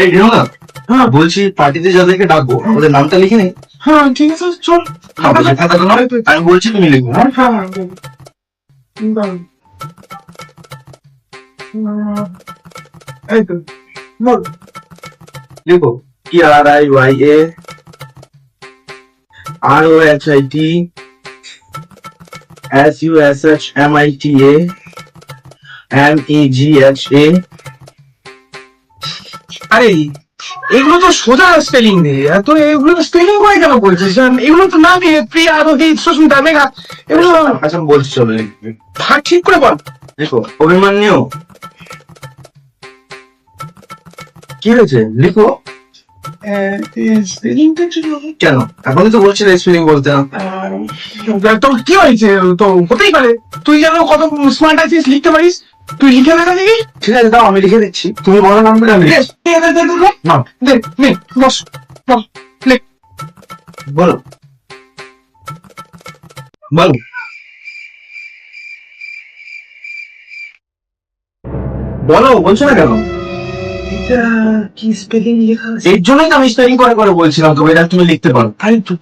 এই রেনোদা, হ্যাঁ বলছি পার্টিতে যাদেরকে ডাকবো ওদের নামটা লিখে নেই। হ্যাঁ ঠিক আছে চল। আমি বলছি তুমি লিখবো। হ্যাঁ হ্যাঁ হ্যাঁ এই তো বল। লিখো PRIYAROHITSUSHMITA আরে এগুলো তো সোজা স্পেলিং নেই, তো এগুলো স্পেলিং করে কেন বলছিস? এগুলো তো না নিয়ে প্রিয়া আরোহী সুস্মিতা মেঘা এগুলো আচ্ছা আমি বলছি, চলো লিখবে। ভাগ ঠিক করে বল। লিখো অভিমান্যু। কি হয়েছে লিখো। স্পেলিংটা কেন এখনই তো বলছিলে স্পেলিং বলতে না? তো কি হয়েছে? তো হতেই পারে, তুই যেন কত স্মার্ট আছিস, লিখতে পারিস, তুই লিখে দেখা দেখি। ঠিক আছে দাও আমি লিখে দিচ্ছি, তুমি বলো নামটা আমি লিখছি। না দে নে বস বল লেখ। বলো বলো। বলো বলছো না কেন? এটা কি স্পেলিং লেখা আছে? এর জন্যই তো আমি স্পেলিং করে করে বলছিলাম তো, এটা তুমি লিখতে পারো। আরে তুই